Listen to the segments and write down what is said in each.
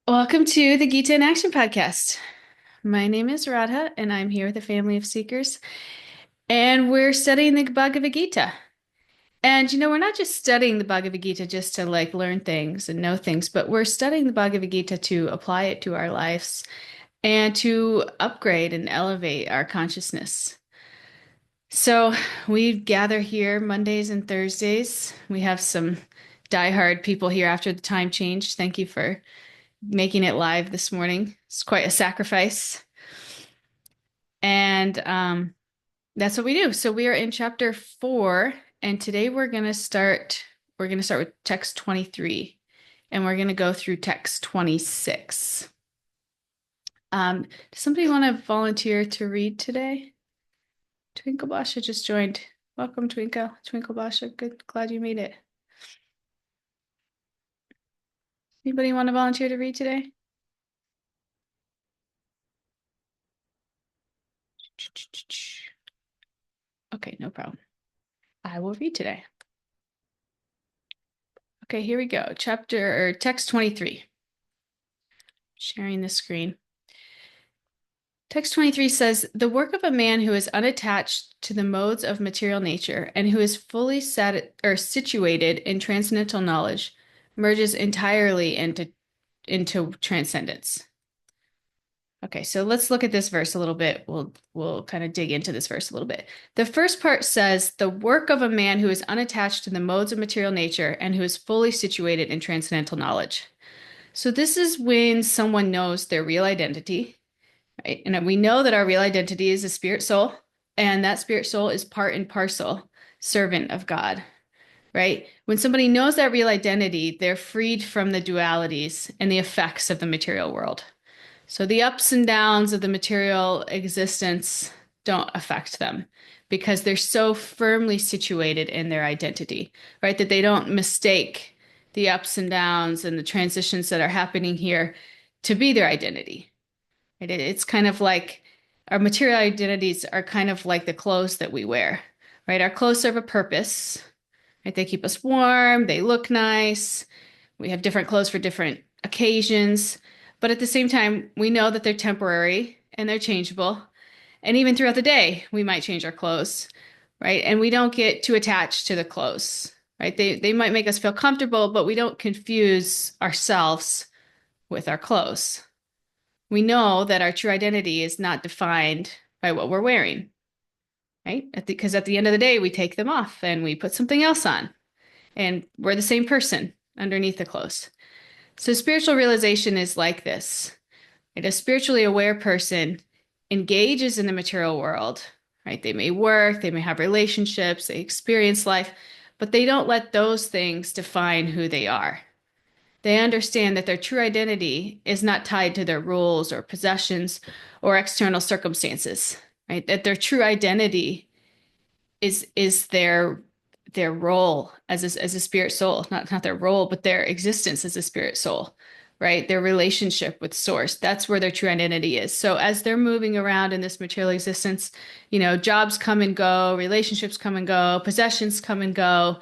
Welcome to the Gita in Action podcast. My name is Radha, and I'm here with a family of seekers, and we're studying the Bhagavad Gita. And we're not just studying the Bhagavad Gita just to learn things and know things, but we're studying the Bhagavad Gita to apply it to our lives and to upgrade and elevate our consciousness. So we gather here Mondays and Thursdays. We have some diehard people here after the time change. Thank you for making it live this morning. It's quite a sacrifice. And that's what we do. So we are in chapter 4, and today we're going to start with text 23, and we're going to go through text 26. Does somebody want to volunteer to read today? Twinkle Basha just joined. Welcome, Twinkle Basha. Good, glad you made it. Anybody want to volunteer to read today? Okay, no problem. I will read today. Okay, here we go. Text 23. Sharing the screen. Text 23 says, "The work of a man who is unattached to the modes of material nature and who is fully situated in transcendental knowledge merges entirely into transcendence." Okay, so let's look at this verse a little bit. We'll kind of dig into this verse a little bit. The first part says, "The work of a man who is unattached to the modes of material nature and who is fully situated in transcendental knowledge." So this is when someone knows their real identity, right? And we know that our real identity is a spirit soul, and that spirit soul is part and parcel servant of God, right? When somebody knows that real identity, they're freed from the dualities and the effects of the material world. So the ups and downs of the material existence don't affect them because they're so firmly situated in their identity, right? That they don't mistake the ups and downs and the transitions that are happening here to be their identity. Right? It's kind of like our material identities are kind of like the clothes that we wear, right? Our clothes serve a purpose, right? They keep us warm, they look nice. We have different clothes for different occasions, but at the same time, we know that they're temporary and they're changeable. And even throughout the day, we might change our clothes, right? And we don't get too attached to the clothes, right? They might make us feel comfortable, but we don't confuse ourselves with our clothes. We know that our true identity is not defined by what we're wearing, right? Because at the end of the day, we take them off and we put something else on, and we're the same person underneath the clothes. So spiritual realization is like this. Right? A spiritually aware person engages in the material world, right? They may work, they may have relationships, they experience life, but they don't let those things define who they are. They understand that their true identity is not tied to their roles or possessions or external circumstances, right? That their true identity is their role as a spirit soul, not their role, but their existence as a spirit soul, right? Their relationship with source. That's where their true identity is. So as they're moving around in this material existence, jobs come and go, relationships come and go, possessions come and go,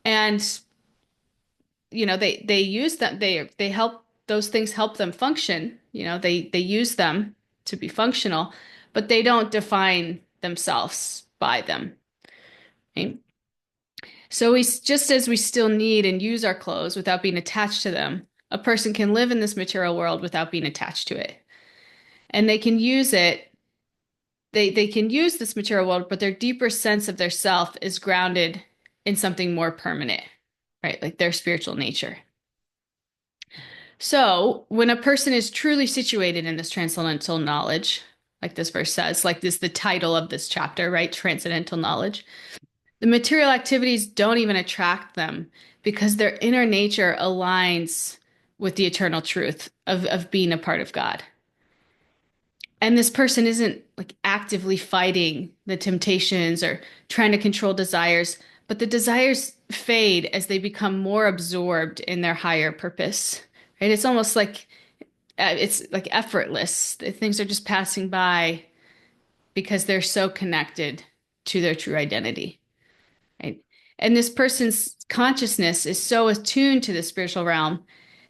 and they use them, they help, those things help them function. They use them to be functional, but they don't define themselves by them. Right? So just as we still need and use our clothes without being attached to them, a person can live in this material world without being attached to it. And they can use it, they can use this material world, but their deeper sense of their self is grounded in something more permanent, right? Like their spiritual nature. So when a person is truly situated in this transcendental knowledge, like this verse says, like this, the title of this chapter, right? Transcendental knowledge. The material activities don't even attract them because their inner nature aligns with the eternal truth of being a part of God. And this person isn't like actively fighting the temptations or trying to control desires, but the desires fade as they become more absorbed in their higher purpose. Right? It's like effortless. Things are just passing by because they're so connected to their true identity. Right? And this person's consciousness is so attuned to the spiritual realm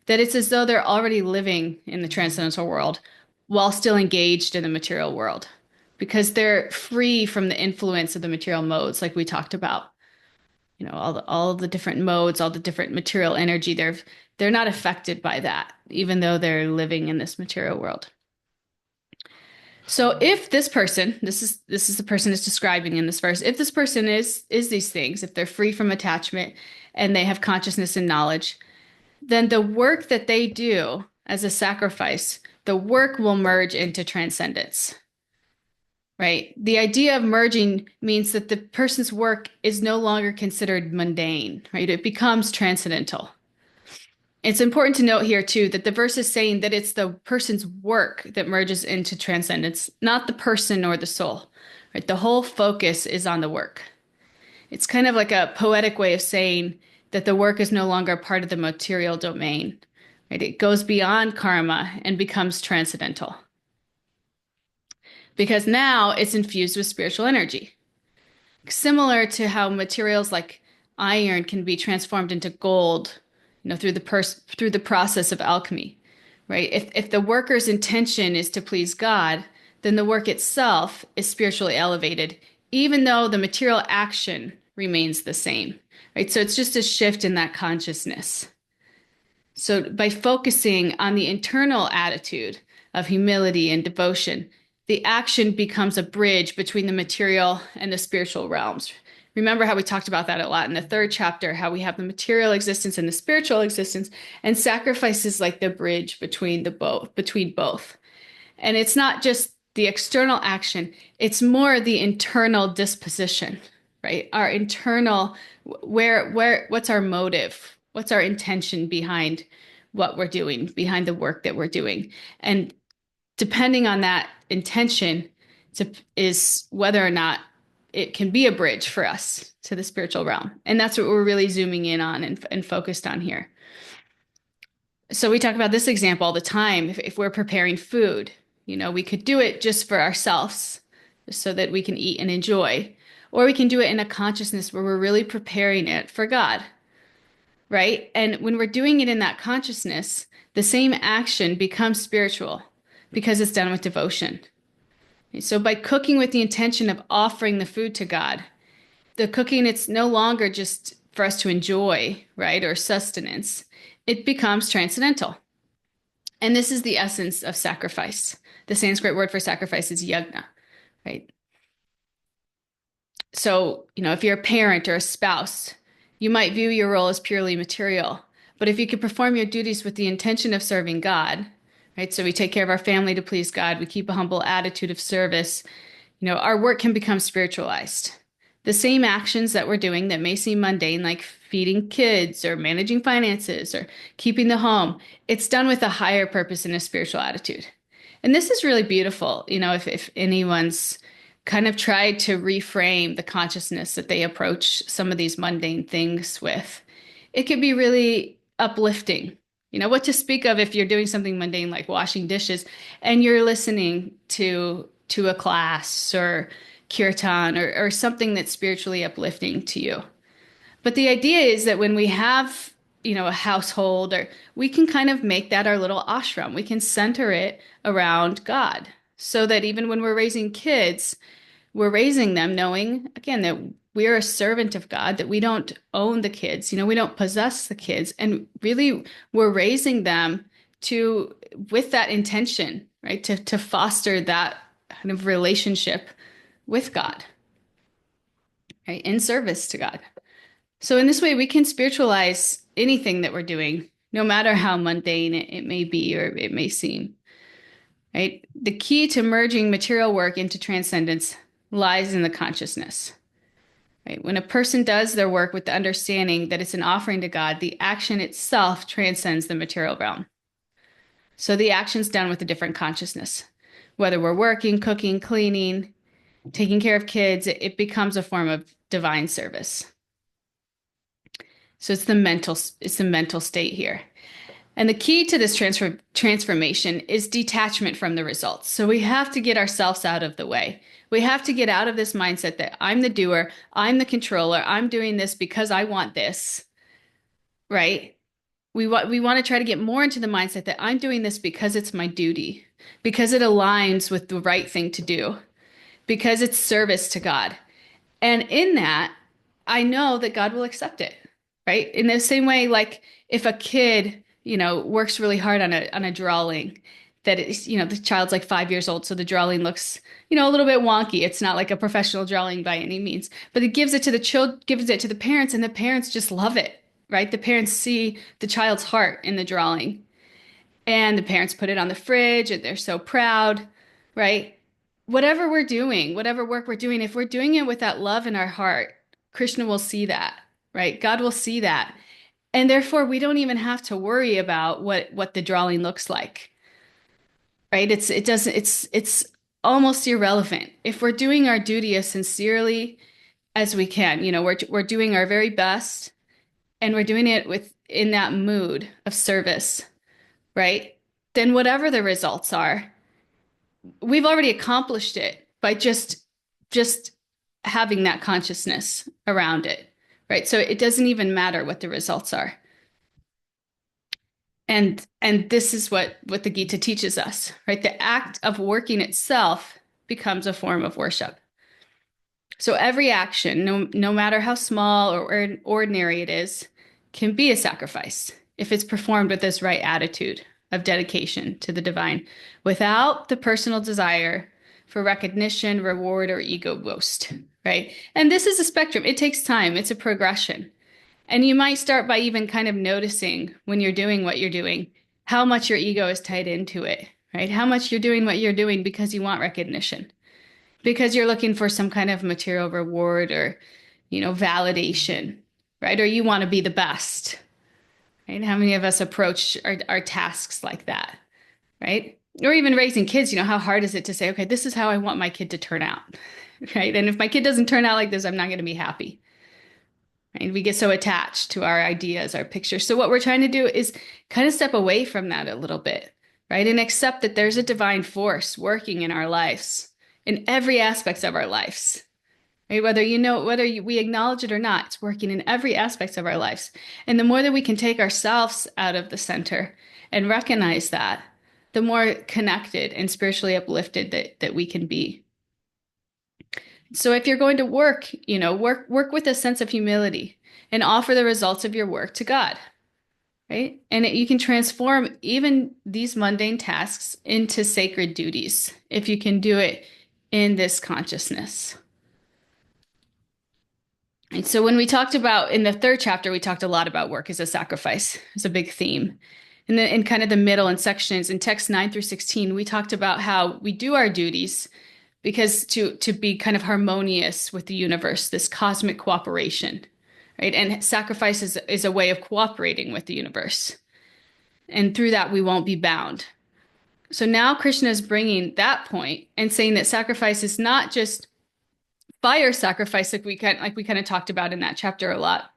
that it's as though they're already living in the transcendental world while still engaged in the material world because they're free from the influence of the material modes, like we talked about. You know, all the different modes, all the different material energy, they're not affected by that, even though they're living in this material world. So if this person, this is the person is describing in this verse, if this person is these things, if they're free from attachment and they have consciousness and knowledge, then the work that they do as a sacrifice, the work will merge into transcendence. Right? The idea of merging means that the person's work is no longer considered mundane, right? It becomes transcendental. It's important to note here too that the verse is saying that it's the person's work that merges into transcendence, not the person or the soul. Right? The whole focus is on the work. It's kind of like a poetic way of saying that the work is no longer part of the material domain. Right? It goes beyond karma and becomes transcendental. Because now it's infused with spiritual energy. Similar to how materials like iron can be transformed into gold, you know, through the process of alchemy, right? If the worker's intention is to please God, then the work itself is spiritually elevated, even though the material action remains the same, right? So it's just a shift in that consciousness. So by focusing on the internal attitude of humility and devotion, the action becomes a bridge between the material and the spiritual realms. Remember how we talked about that a lot in the third chapter, how we have the material existence and the spiritual existence, and sacrifice is like the bridge between both. And it's not just the external action, it's more the internal disposition, right? Our internal, what's our motive? What's our intention behind what we're doing, behind the work that we're doing? And depending on that intention is whether or not it can be a bridge for us to the spiritual realm. And that's what we're really zooming in on and focused on here. So we talk about this example all the time. If we're preparing food, you know, we could do it just for ourselves so that we can eat and enjoy, or we can do it in a consciousness where we're really preparing it for God, right? And when we're doing it in that consciousness, the same action becomes spiritual because it's done with devotion. So by cooking with the intention of offering the food to God, the cooking, it's no longer just for us to enjoy, right, or sustenance. It becomes transcendental. And this is the essence of sacrifice. The Sanskrit word for sacrifice is yajna, right? So, you know, if you're a parent or a spouse, you might view your role as purely material. But if you could perform your duties with the intention of serving God, right? So we take care of our family to please God. We keep a humble attitude of service. You know, our work can become spiritualized. The same actions that we're doing that may seem mundane, like feeding kids or managing finances or keeping the home, it's done with a higher purpose and a spiritual attitude. And this is really beautiful. You know, if anyone's kind of tried to reframe the consciousness that they approach some of these mundane things with, it can be really uplifting. You know, what to speak of if you're doing something mundane like washing dishes and you're listening to a class or kirtan or something that's spiritually uplifting to you. But the idea is that when we have, you know, a household, or we can kind of make that our little ashram. We can center it around God so that even when we're raising kids, we're raising them knowing, again, that we're a servant of God, that we don't own the kids, you know, we don't possess the kids. And really, we're raising them with that intention, right? To foster that kind of relationship with God, right? In service to God. So in this way, we can spiritualize anything that we're doing, no matter how mundane it may be or it may seem, right? The key to merging material work into transcendence lies in the consciousness, right? When a person does their work with the understanding that it's an offering to God, the action itself transcends the material realm. So the action's done with a different consciousness. Whether we're working, cooking, cleaning, taking care of kids, it becomes a form of divine service. So it's the mental state here. And the key to this transformation is detachment from the results. So we have to get ourselves out of the way. We have to get out of this mindset that I'm the doer, I'm the controller, I'm doing this because I want this, right? We want to try to get more into the mindset that I'm doing this because it's my duty, because it aligns with the right thing to do, because it's service to God. And in that, I know that God will accept it, right? In the same way, like if a kid, works really hard on a drawing that is, the child's like 5 years old, so the drawing looks, a little bit wonky. It's not like a professional drawing by any means, but it gives it to the child, gives it to the parents, and the parents just love it, right? The parents see the child's heart in the drawing, and the parents put it on the fridge, and they're so proud, right? Whatever we're doing, whatever work we're doing, if we're doing it with that love in our heart, Krishna will see that, right? God will see that. And therefore, we don't even have to worry about what the drawing looks like, right? It's almost irrelevant. If we're doing our duty as sincerely as we can, we're doing our very best, and we're doing it in that mood of service, right? Then whatever the results are, we've already accomplished it by just having that consciousness around it, right? So it doesn't even matter what the results are. And this is what the Gita teaches us, right? The act of working itself becomes a form of worship. So every action, no matter how small or ordinary it is, can be a sacrifice if it's performed with this right attitude of dedication to the divine, without the personal desire for recognition, reward, or ego boast, right? And this is a spectrum. It takes time. It's a progression. And you might start by even kind of noticing when you're doing what you're doing, how much your ego is tied into it, right? How much you're doing what you're doing because you want recognition, because you're looking for some kind of material reward or, validation, right? Or you want to be the best, right? How many of us approach our tasks like that, right? Or even raising kids, how hard is it to say, okay, this is how I want my kid to turn out, right? And if my kid doesn't turn out like this, I'm not going to be happy. And we get so attached to our ideas, our pictures. So what we're trying to do is kind of step away from that a little bit, right? And accept that there's a divine force working in our lives, in every aspect of our lives, right? Whether we acknowledge it or not, it's working in every aspect of our lives. And the more that we can take ourselves out of the center and recognize that, the more connected and spiritually uplifted that we can be. So if you're going to work, work with a sense of humility and offer the results of your work to God, right? And you can transform even these mundane tasks into sacred duties if you can do it in this consciousness. And so when we talked about in the third chapter, we talked a lot about work as a sacrifice. It's a big theme. And then in kind of the middle and sections in text 9 through 16, we talked about how we do our duties because to be kind of harmonious with the universe, this cosmic cooperation, right? And sacrifice is a way of cooperating with the universe. And through that, we won't be bound. So now Krishna is bringing that point and saying that sacrifice is not just fire sacrifice, like we kind of talked about in that chapter a lot,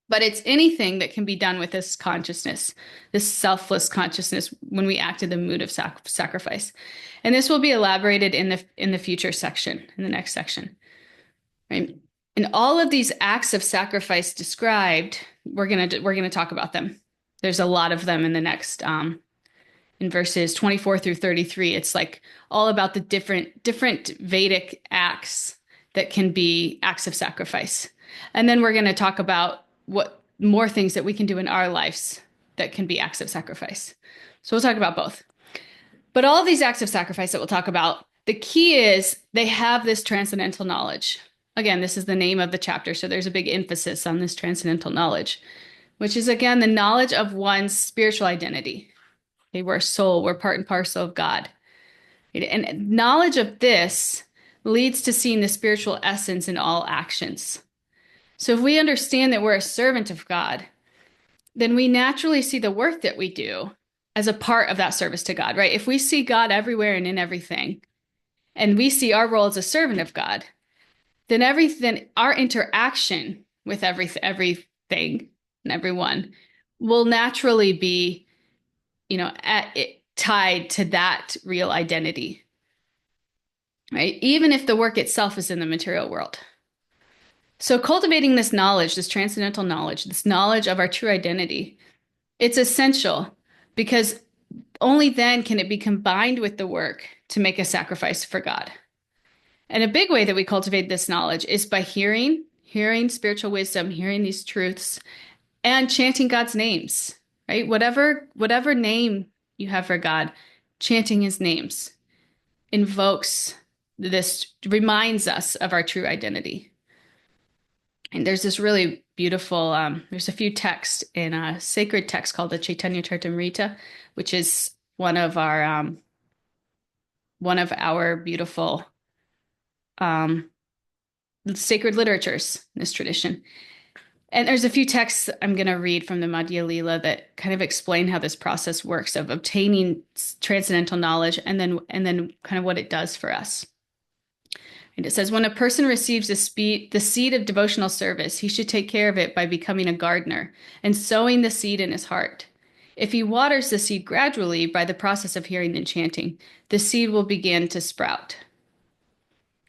but it's anything that can be done with this consciousness, this selfless consciousness when we act in the mood of sacrifice. And this will be elaborated in the future section, in the next section, right? And all of these acts of sacrifice described, we're gonna talk about them. There's a lot of them in the next in verses 24 through 33. It's like all about the different Vedic acts that can be acts of sacrifice. And then we're going to talk about what more things that we can do in our lives that can be acts of sacrifice. So we'll talk about both. But all of these acts of sacrifice that we'll talk about, the key is they have this transcendental knowledge. Again, this is the name of the chapter, so there's a big emphasis on this transcendental knowledge, which is, again, the knowledge of one's spiritual identity. Okay, we're a soul, we're part and parcel of God. And knowledge of this leads to seeing the spiritual essence in all actions. So if we understand that we're a servant of God, then we naturally see the work that we do as a part of that service to God, right? If we see God everywhere and in everything, and we see our role as a servant of God, then our interaction with everything and everyone will naturally be, tied to that real identity, right? Even if the work itself is in the material world. So cultivating this knowledge, this transcendental knowledge, this knowledge of our true identity, It's essential because only then can it be combined with the work to make a sacrifice for God. And a big way that we cultivate this knowledge is by hearing spiritual wisdom, hearing these truths, and chanting God's names, right? Whatever name you have for God, chanting his names invokes this, reminds us of our true identity. And there's this really beautiful, there's a few texts in a sacred text called the Chaitanya Charitamrita, which is one of our beautiful um, sacred literatures in this tradition. And there's a few texts I'm going to read from the Madhya Lila that kind of explain how this process works of obtaining transcendental knowledge and then kind of what it does for us. And it says, when a person receives the seed of devotional service, he should take care of it by becoming a gardener and sowing the seed in his heart. If he waters the seed gradually by the process of hearing and chanting, the seed will begin to sprout.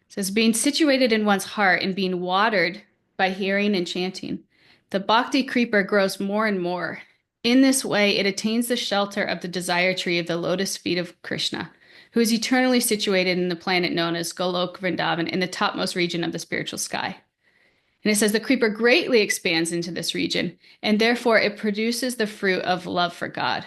It says, being situated in one's heart and being watered by hearing and chanting, the bhakti creeper grows more and more. In this way, it attains the shelter of the desire tree of the lotus feet of Krishna, who is eternally situated in the planet known as Golok Vrindavan in the topmost region of the spiritual sky. And it says the creeper greatly expands into this region, and therefore it produces the fruit of love for God.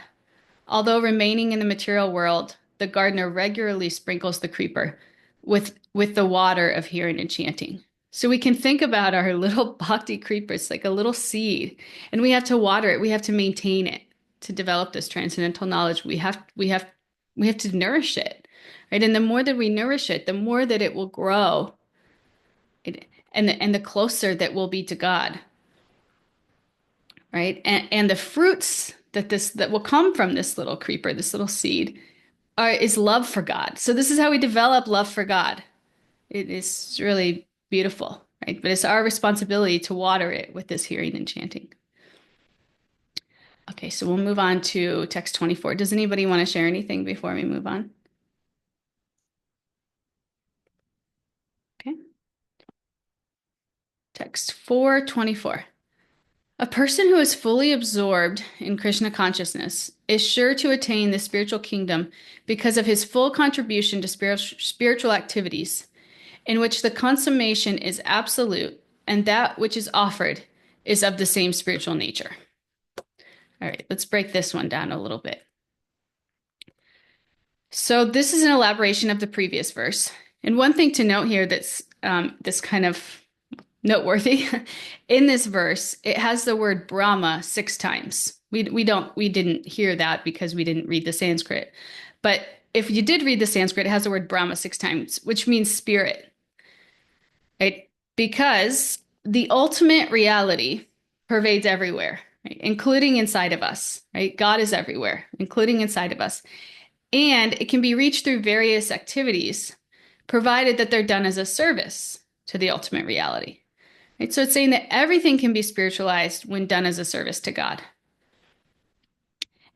Although remaining in the material world, the gardener regularly sprinkles the creeper with the water of hearing and chanting. So we can think about our little bhakti creepers like a little seed, and we have to water it. We have to maintain it to develop this transcendental knowledge. We have to nourish it, right? And the more that we nourish it, the more that it will grow, and the closer that we'll be to God, right? And the fruits that will come from this little creeper, this little seed, is love for God. So this is how we develop love for God. It is really beautiful, right? But it's our responsibility to water it with this hearing and chanting. Okay, so we'll move on to text 24. Does anybody want to share anything before we move on? Okay. Text 424. A person who is fully absorbed in Krishna consciousness is sure to attain the spiritual kingdom because of his full contribution to spiritual activities, in which the consummation is absolute and that which is offered is of the same spiritual nature. All right, let's break this one down a little bit. So this is an elaboration of the previous verse. And one thing to note here that's this kind of noteworthy in this verse, it has the word Brahma 6 times. We didn't hear that because we didn't read the Sanskrit. But if you did read the Sanskrit, it has the word Brahma 6 times, which means spirit. Right? Because the ultimate reality pervades everywhere, right? Including inside of us, right? God is everywhere, including inside of us. And it can be reached through various activities, provided that they're done as a service to the ultimate reality. Right? So it's saying that everything can be spiritualized when done as a service to God.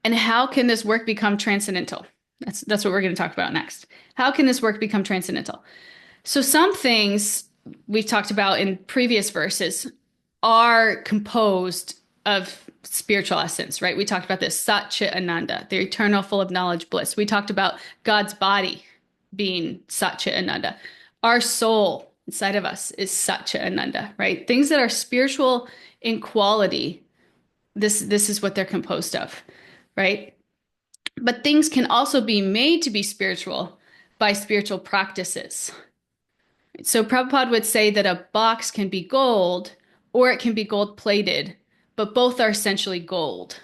And how can this work become transcendental? That's what we're going to talk about next. How can this work become transcendental? So some things we've talked about in previous verses are composed of spiritual essence, right? We talked about this Sat Chit Ananda, the eternal, full of knowledge, bliss. We talked about God's body being Sat Chit Ananda. Our soul inside of us is Sat Chit Ananda, right? Things that are spiritual in quality, this is what they're composed of, right? But things can also be made to be spiritual by spiritual practices. So Prabhupada would say that a box can be gold or it can be gold plated, but both are essentially gold.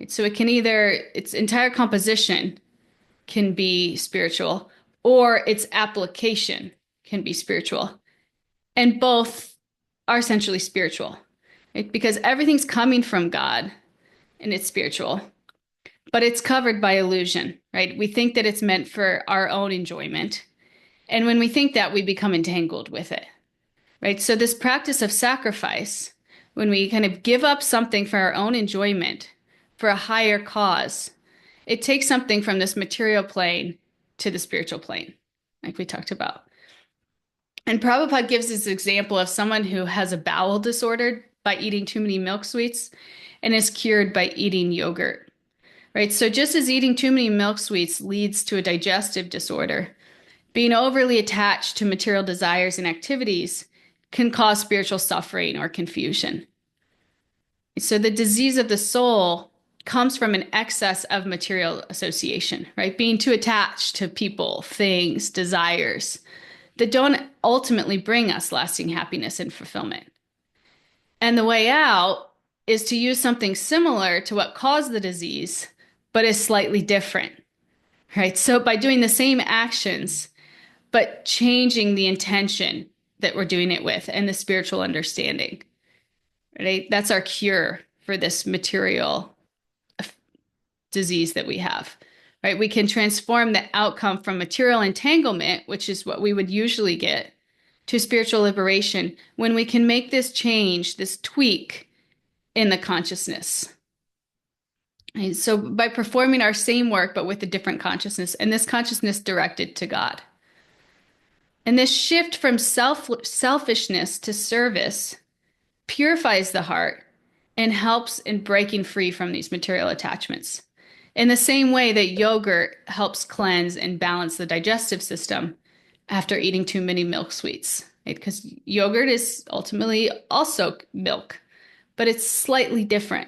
So it can either, its entire composition can be spiritual or its application can be spiritual. And both are essentially spiritual, right? Because everything's coming from God and it's spiritual, but it's covered by illusion, right? We think that it's meant for our own enjoyment. And when we think that, we become entangled with it, right? So this practice of sacrifice, when we kind of give up something for our own enjoyment, for a higher cause, it takes something from this material plane to the spiritual plane, like we talked about. And Prabhupada gives this example of someone who has a bowel disorder by eating too many milk sweets and is cured by eating yogurt. Right? So just as eating too many milk sweets leads to a digestive disorder, being overly attached to material desires and activities can cause spiritual suffering or confusion. So the disease of the soul comes from an excess of material association, right? Being too attached to people, things, desires that don't ultimately bring us lasting happiness and fulfillment. And the way out is to use something similar to what caused the disease, but is slightly different, right? So by doing the same actions, but changing the intention that we're doing it with and the spiritual understanding, right? That's our cure for this material disease that we have, right? We can transform the outcome from material entanglement, which is what we would usually get, to spiritual liberation when we can make this change, this tweak in the consciousness. And so by performing our same work, but with a different consciousness, and this consciousness directed to God. And this shift from selfishness to service purifies the heart and helps in breaking free from these material attachments. In the same way that yogurt helps cleanse and balance the digestive system after eating too many milk sweets, right? Because yogurt is ultimately also milk, but it's slightly different,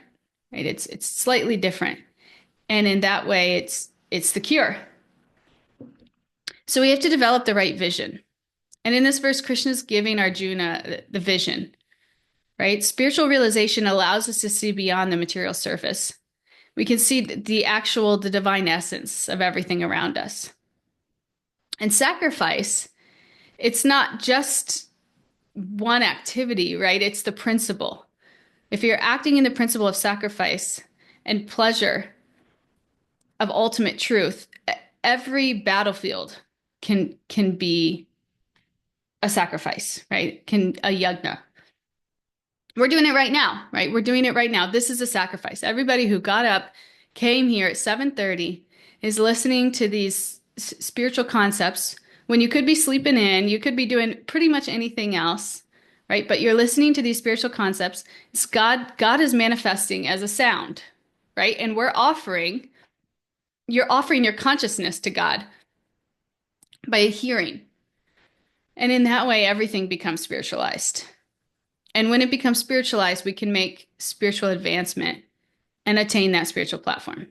right? It's slightly different. And in that way, it's the cure. So we have to develop the right vision. And in this verse, Krishna is giving Arjuna the vision, right? Spiritual realization allows us to see beyond the material surface. We can see the divine essence of everything around us. And sacrifice, it's not just one activity, right? It's the principle. If you're acting in the principle of sacrifice and pleasure of ultimate truth, every battlefield can be a sacrifice, right? A yajna. We're doing it right now, right? We're doing it right now. This is a sacrifice. Everybody who got up, came here at 7:30, is listening to these spiritual concepts when you could be sleeping in, you could be doing pretty much anything else, right? But you're listening to these spiritual concepts. It's God is manifesting as a sound, right? And you're offering your consciousness to God by hearing. And in that way, everything becomes spiritualized. And when it becomes spiritualized, we can make spiritual advancement and attain that spiritual platform.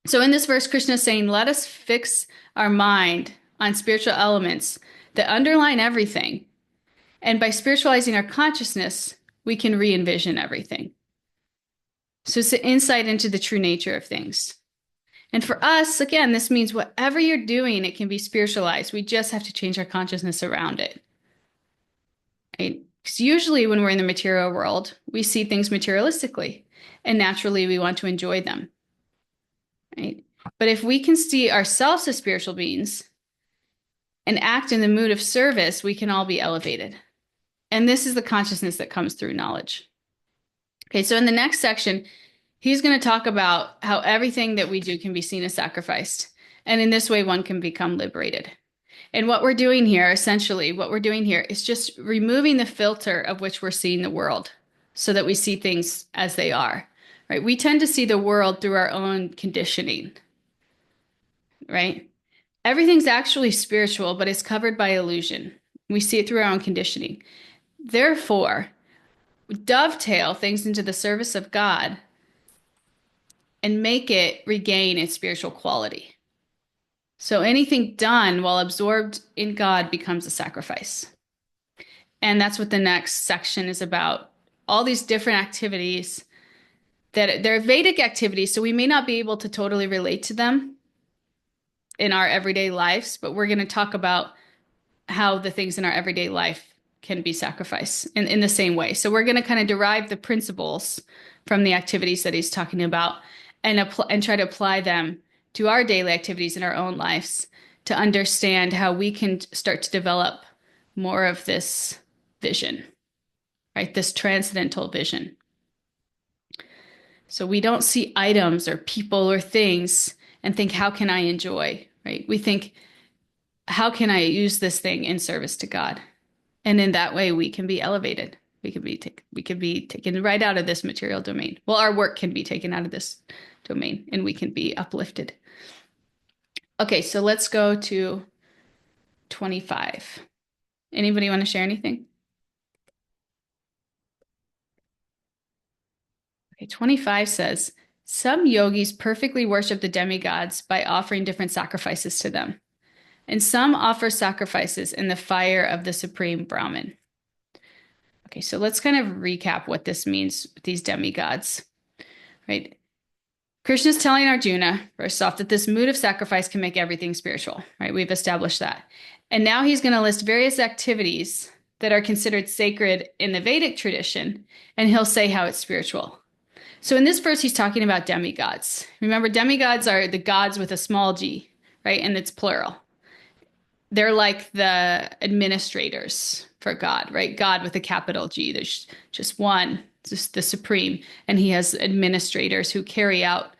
So in this verse, Krishna is saying, let us fix our mind on spiritual elements that underline everything. And by spiritualizing our consciousness, we can re-envision everything. So it's an insight into the true nature of things. And for us, again, this means whatever you're doing, it can be spiritualized. We just have to change our consciousness around it. Right? Because usually when we're in the material world, we see things materialistically, and naturally we want to enjoy them. Right? But if we can see ourselves as spiritual beings and act in the mood of service, we can all be elevated. And this is the consciousness that comes through knowledge. Okay, so in the next section, he's going to talk about how everything that we do can be seen as sacrificed. And in this way, one can become liberated. And what we're doing here, essentially, is just removing the filter of which we're seeing the world so that we see things as they are, right? We tend to see the world through our own conditioning, right? Everything's actually spiritual, but it's covered by illusion. We see it through our own conditioning. Therefore, dovetail things into the service of God and make it regain its spiritual quality. So anything done while absorbed in God becomes a sacrifice. And that's what the next section is about. All these different activities that they're Vedic activities, so we may not be able to totally relate to them in our everyday lives, but we're going to talk about how the things in our everyday life can be sacrificed in the same way. So we're going to kind of derive the principles from the activities that he's talking about and try to apply them to our daily activities in our own lives to understand how we can start to develop more of this vision, right? This transcendental vision. So we don't see items or people or things and think, how can I enjoy, right? We think, how can I use this thing in service to God? And in that way, we can be elevated. We could be taken right out of this material domain. Well, our work can be taken out of this domain and we can be uplifted. Okay, so let's go to 25. Anybody want to share anything? Okay, 25 says, some yogis perfectly worship the demigods by offering different sacrifices to them, and some offer sacrifices in the fire of the supreme Brahman. Okay, so let's kind of recap what this means with these demigods, right? Krishna's telling Arjuna, first off, that this mood of sacrifice can make everything spiritual, right? We've established that. And now he's going to list various activities that are considered sacred in the Vedic tradition, and he'll say how it's spiritual. So in this verse, he's talking about demigods. Remember, demigods are the gods with a small g, right? And it's plural. They're like the administrators for God, right? God with a capital G. There's just one, just the supreme, and he has administrators who carry out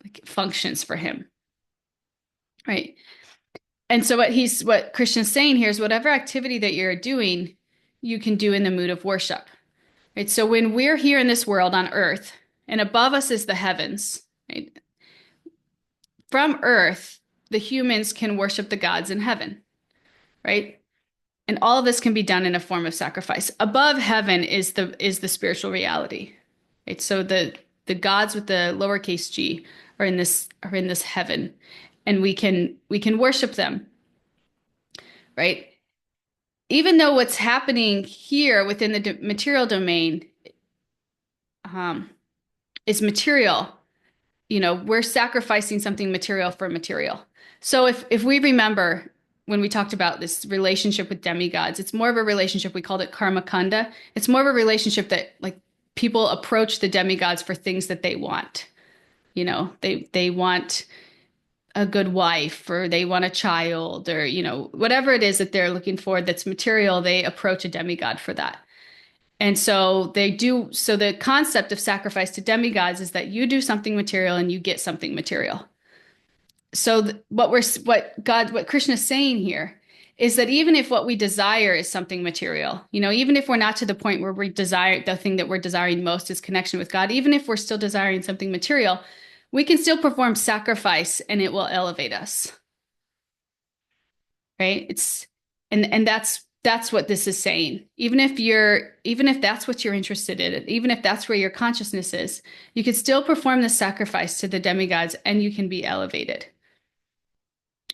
like functions for him, right? And so what Krishna's saying here is whatever activity that you're doing, you can do in the mood of worship, right? So when we're here in this world on earth, and above us is the heavens, right? From earth, the humans can worship the gods in heaven, right? And all of this can be done in a form of sacrifice. Above heaven is the spiritual reality, right? So the gods with the lowercase g are in this heaven, and we can worship them, right? Even though what's happening here within the material domain is material, we're sacrificing something material for material. So if we remember when we talked about this relationship with demigods, it's more of a relationship, we called it karma kanda. It's more of a relationship that like people approach the demigods for things that they want. They want a good wife, or they want a child, or whatever it is that they're looking for that's material, they approach a demigod for that. And so the concept of sacrifice to demigods is that you do something material and you get something material. So what Krishna is saying here is that even if what we desire is something material, even if we're not to the point where we desire the thing that we're desiring most is connection with God, even if we're still desiring something material, we can still perform sacrifice and it will elevate us. Right? And that's what this is saying. Even if that's what you're interested in, even if that's where your consciousness is, you can still perform the sacrifice to the demigods and you can be elevated.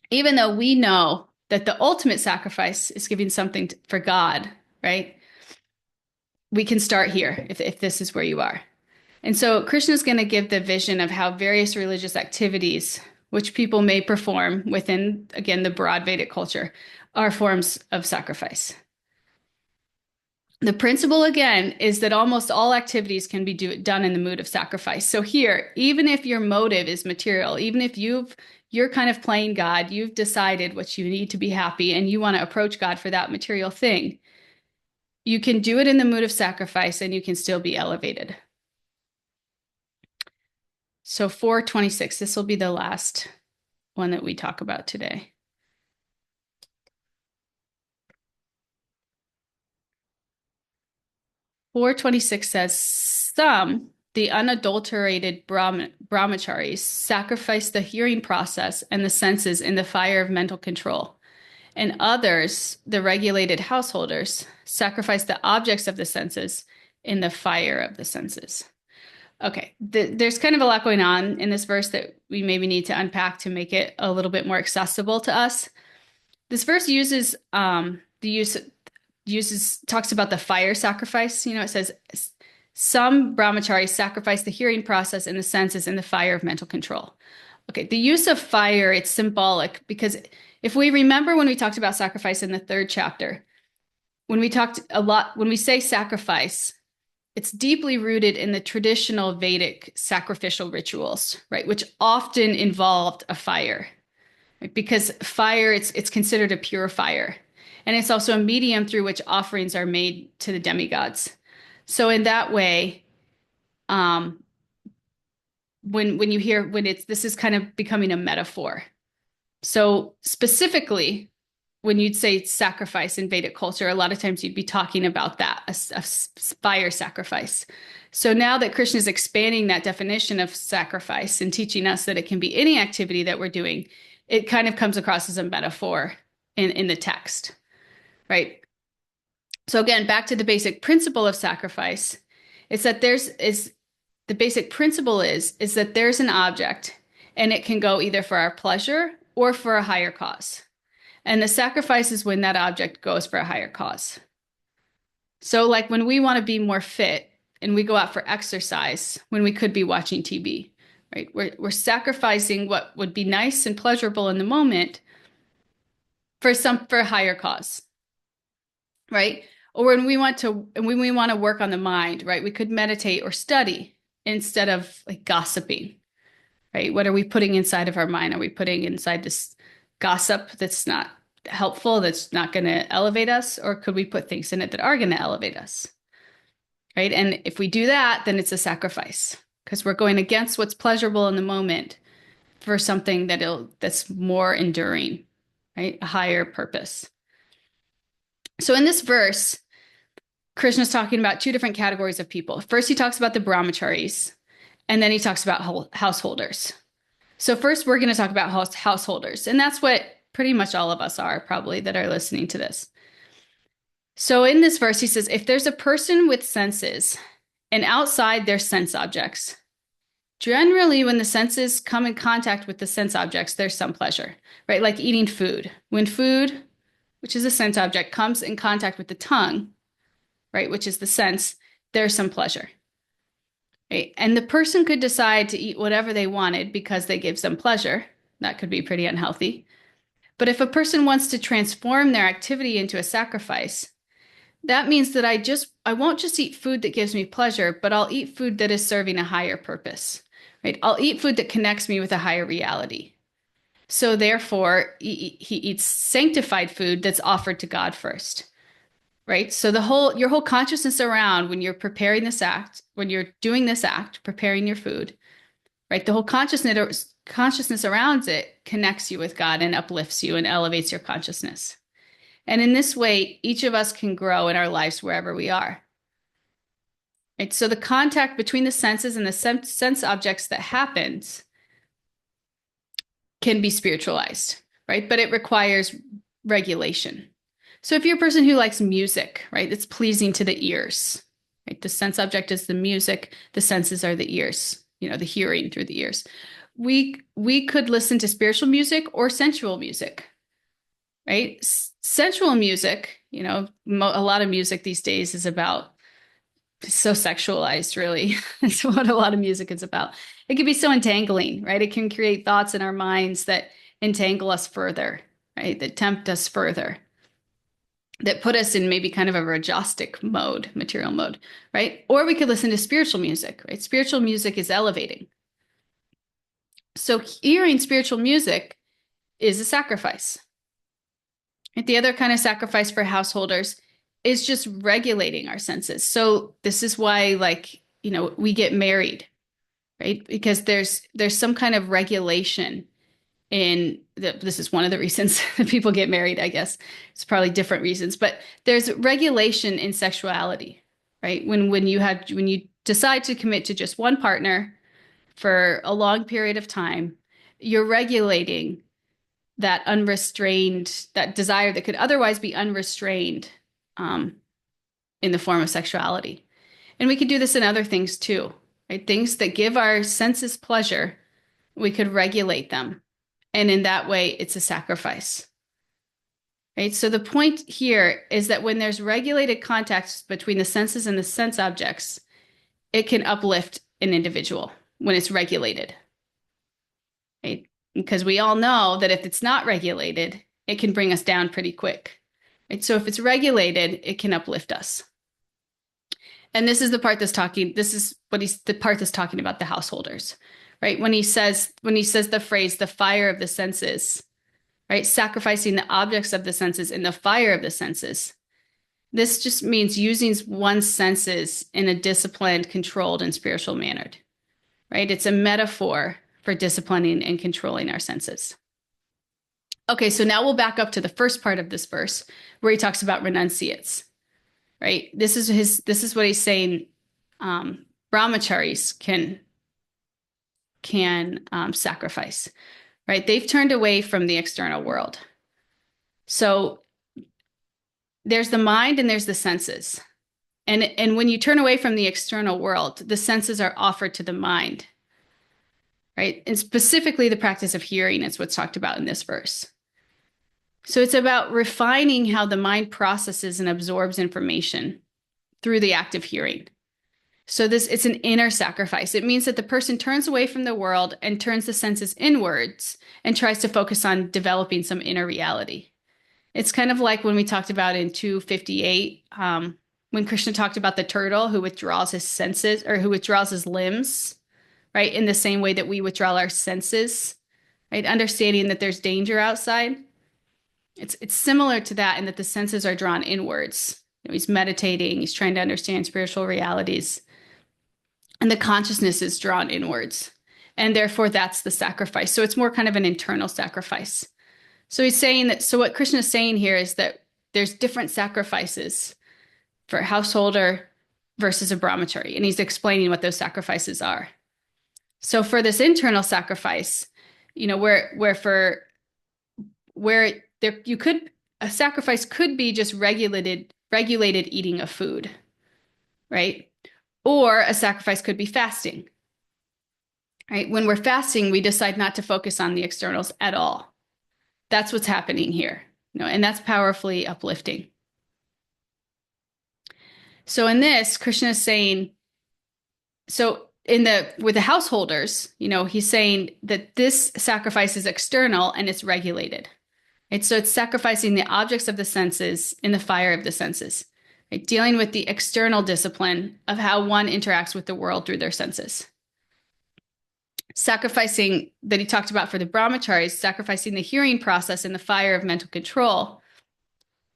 Even though we know that the ultimate sacrifice is giving something for God, right? We can start here if this is where you are. And so Krishna is going to give the vision of how various religious activities, which people may perform within, again, the broad Vedic culture, are forms of sacrifice. The principle, again, is that almost all activities can be done in the mood of sacrifice. So here, even if your motive is material, even if you're kind of playing God, you've decided what you need to be happy, and you want to approach God for that material thing, you can do it in the mood of sacrifice and you can still be elevated. So 426, this will be the last one that we talk about today. 426 says, some, the unadulterated brahmacharis, sacrifice the hearing process and the senses in the fire of mental control. And others, the regulated householders, sacrifice the objects of the senses in the fire of the senses. Okay, there's kind of a lot going on in this verse that we maybe need to unpack to make it a little bit more accessible to us. This verse talks about the fire sacrifice. It says some brahmacharis sacrifice the hearing process and the senses in the fire of mental control. Okay, the use of fire, it's symbolic because if we remember when we talked about sacrifice in the 3rd chapter, when we say sacrifice, it's deeply rooted in the traditional Vedic sacrificial rituals, right? Which often involved a fire, right? Because fire, it's considered a purifier. And it's also a medium through which offerings are made to the demigods. So in that way, this is kind of becoming a metaphor. So specifically, when you'd say sacrifice in Vedic culture, a lot of times you'd be talking about that, a fire sacrifice. So now that Krishna is expanding that definition of sacrifice and teaching us that it can be any activity that we're doing, it kind of comes across as a metaphor in the text, right? So again, back to the basic principle of sacrifice, it's that the basic principle is that there's an object and it can go either for our pleasure or for a higher cause. And the sacrifice is when that object goes for a higher cause. So like when we want to be more fit and we go out for exercise when we could be watching TV, right? We're sacrificing what would be nice and pleasurable in the moment for a higher cause, right? Or when we want to work on the mind, right? We could meditate or study instead of like gossiping, right? What are we putting inside of our mind? Are we putting inside this gossip that's not helpful, that's not going to elevate us? Or could we put things in it that are going to elevate us, right? And if we do that, then it's a sacrifice because we're going against what's pleasurable in the moment for something that's more enduring, right? A higher purpose. So in this verse, Krishna's talking about two different categories of people. First, he talks about the brahmacharis, and then he talks about householders. So first, we're going to talk about householders, and that's what pretty much all of us are probably that are listening to this. So in this verse, he says, if there's a person with senses and outside there's sense objects, generally when the senses come in contact with the sense objects, there's some pleasure, right? Like eating food. When food, which is a sense object, comes in contact with the tongue, right, which is the sense, there's some pleasure. Right? And the person could decide to eat whatever they wanted because they gives them pleasure. That could be pretty unhealthy. But if a person wants to transform their activity into a sacrifice, that means that I won't just eat food that gives me pleasure, but I'll eat food that is serving a higher purpose, right? I'll eat food that connects me with a higher reality. So therefore, he eats sanctified food that's offered to God first. Right? So your whole consciousness around when you're preparing this act, when you're doing this act, preparing your food, right? The whole consciousness around it connects you with God and uplifts you and elevates your consciousness. And in this way, each of us can grow in our lives wherever we are. Right? So the contact between the senses and the sense objects that happens can be spiritualized, right? But it requires regulation. So if you're a person who likes music, right, it's pleasing to the ears, right? The sense object is the music, the senses are the ears, the hearing through the ears. We could listen to spiritual music or sensual music, right? Sensual music, a lot of music these days is about so sexualized, really. That's what a lot of music is about. It can be so entangling, right? It can create thoughts in our minds that entangle us further, right? That tempt us further, that put us in maybe kind of a rajastic mode, material mode, right? Or we could listen to spiritual music, right? Spiritual music is elevating. So hearing spiritual music is a sacrifice. And the other kind of sacrifice for householders is just regulating our senses. So this is why, we get married, right? Because there's some kind of regulation this is one of the reasons that people get married, I guess. It's probably different reasons, but there's regulation in sexuality, right? When you decide to commit to just one partner for a long period of time, you're regulating that desire that could otherwise be unrestrained in the form of sexuality. And we could do this in other things too, right? Things that give our senses pleasure, we could regulate them. And in that way, it's a sacrifice, right? So the point here is that when there's regulated contact between the senses and the sense objects, it can uplift an individual when it's regulated, right? Because we all know that if it's not regulated, it can bring us down pretty quick, right? So if it's regulated, it can uplift us. And this is the part the part that's talking about the householders. Right? When he says the phrase, the fire of the senses, right? Sacrificing the objects of the senses in the fire of the senses. This just means using one's senses in a disciplined, controlled, and spiritual manner, right? It's a metaphor for disciplining and controlling our senses. Okay, so now we'll back up to the first part of this verse where he talks about renunciates, right? This is what he's saying. Brahmacharis can sacrifice, right? They've turned away from the external world. So there's the mind and there's the senses. And when you turn away from the external world, the senses are offered to the mind, right? And specifically the practice of hearing is what's talked about in this verse. So it's about refining how the mind processes and absorbs information through the act of hearing. So it's an inner sacrifice. It means that the person turns away from the world and turns the senses inwards and tries to focus on developing some inner reality. It's kind of like when we talked about in 258, when Krishna talked about the turtle who withdraws his senses or who withdraws his limbs, right? In the same way that we withdraw our senses, right? Understanding that there's danger outside. It's similar to that in that the senses are drawn inwards. He's meditating, he's trying to understand spiritual realities, and the consciousness is drawn inwards. And therefore, that's the sacrifice. So it's more kind of an internal sacrifice. So he's saying that, so what Krishna is saying here is that there's different sacrifices for a householder versus a brahmachari. And he's explaining what those sacrifices are. So for this internal sacrifice, where there you could a sacrifice could be just regulated eating of food, right? Or a sacrifice could be fasting. Right? When we're fasting, we decide not to focus on the externals at all. That's what's happening here. And that's powerfully uplifting. So in this, Krishna is saying, so with the householders, he's saying that this sacrifice is external and it's regulated. Right? So it's sacrificing the objects of the senses in the fire of the senses, right? Dealing with the external discipline of how one interacts with the world through their senses. Sacrificing that he talked about for the brahmacharis, sacrificing the hearing process in the fire of mental control.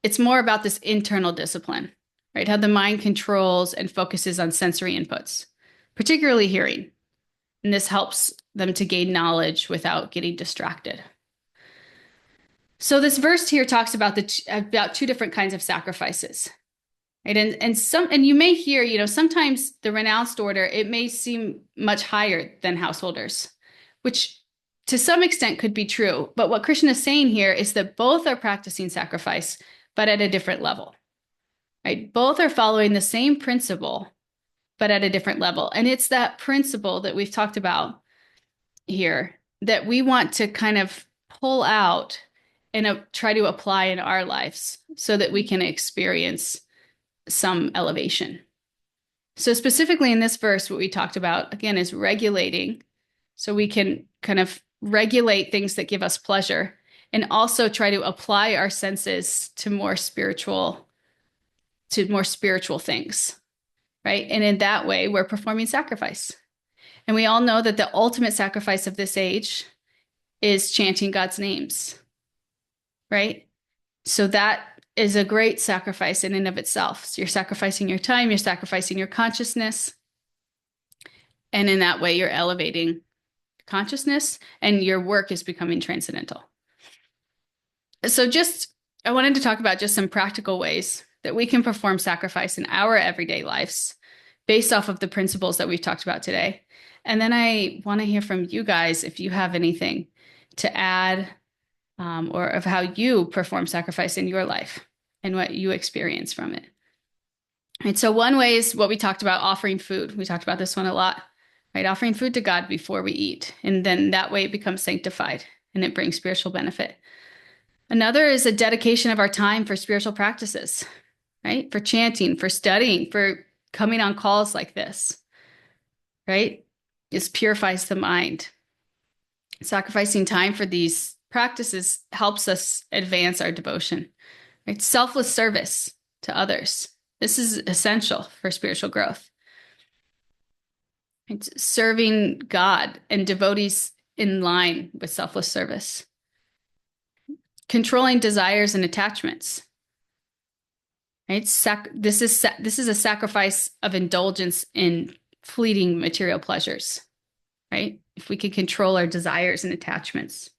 It's more about this internal discipline, right? How the mind controls and focuses on sensory inputs, particularly hearing. And this helps them to gain knowledge without getting distracted. So this verse here talks about about two different kinds of sacrifices. Right? And you may hear, sometimes the renounced order, it may seem much higher than householders, which to some extent could be true. But what Krishna is saying here is that both are practicing sacrifice, but at a different level. Right? Both are following the same principle, but at a different level. And it's that principle that we've talked about here that we want to kind of pull out and try to apply in our lives so that we can experience some elevation. So specifically in this verse, what we talked about, again, is regulating. So we can kind of regulate things that give us pleasure and also try to apply our senses to more spiritual things, right? And in that way, we're performing sacrifice. And we all know that the ultimate sacrifice of this age is chanting God's names, right? So that is a great sacrifice in and of itself. So you're sacrificing your time, you're sacrificing your consciousness. And in that way, you're elevating consciousness and your work is becoming transcendental. So I wanted to talk about just some practical ways that we can perform sacrifice in our everyday lives based off of the principles that we've talked about today. And then I want to hear from you guys if you have anything to add or of how you perform sacrifice in your life and what you experience from it. And so one way is what we talked about, offering food. We talked about this one a lot, right? Offering food to God before we eat. And then that way it becomes sanctified and it brings spiritual benefit. Another is a dedication of our time for spiritual practices, right? For chanting, for studying, for coming on calls like this, right? This purifies the mind. Sacrificing time for these practices helps us advance our devotion, right? Selfless service to others. This is essential for spiritual growth. It's serving God and devotees in line with selfless service. Controlling desires and attachments. Right? This is a sacrifice of indulgence in fleeting material pleasures, right? If we could control our desires and attachments.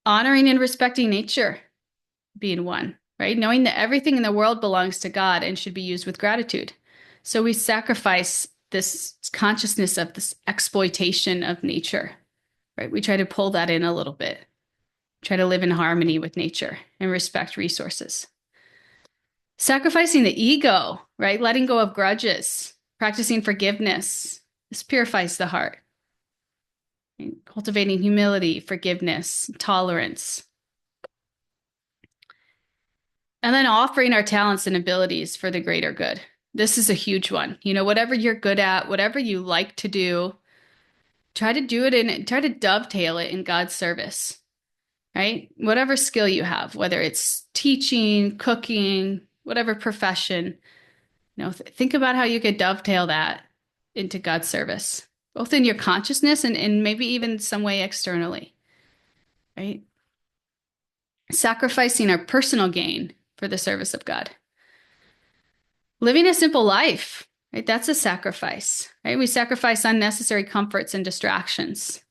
Honoring and respecting nature being one, right? Knowing that everything in the world belongs to God and should be used with gratitude. So we sacrifice this consciousness of this exploitation of nature, right? We try to pull that in a little bit, try to live in harmony with nature and respect resources. Sacrificing the ego, right? Letting go of grudges, practicing forgiveness. This purifies the heart. Cultivating humility, forgiveness, tolerance. And then offering our talents and abilities for the greater good. This is a huge one. Whatever you're good at, whatever you like to do, try to do it and try to dovetail it in God's service, right? Whatever skill you have, whether it's teaching, cooking, whatever profession, think about how you could dovetail that into God's service, both in your consciousness and maybe even some way externally, right? Sacrificing our personal gain for the service of God. Living a simple life, right? That's a sacrifice, right? We sacrifice unnecessary comforts and distractions,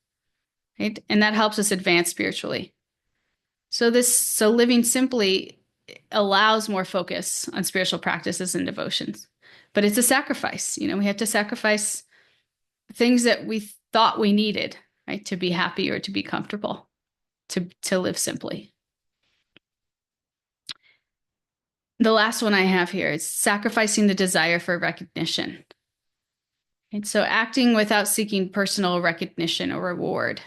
right? And that helps us advance spiritually. So living simply allows more focus on spiritual practices and devotions, but it's a sacrifice. We have to sacrifice things that we thought we needed, right? To be happy or to be comfortable, to live simply. The last one I have here is sacrificing the desire for recognition. And so acting without seeking personal recognition or reward.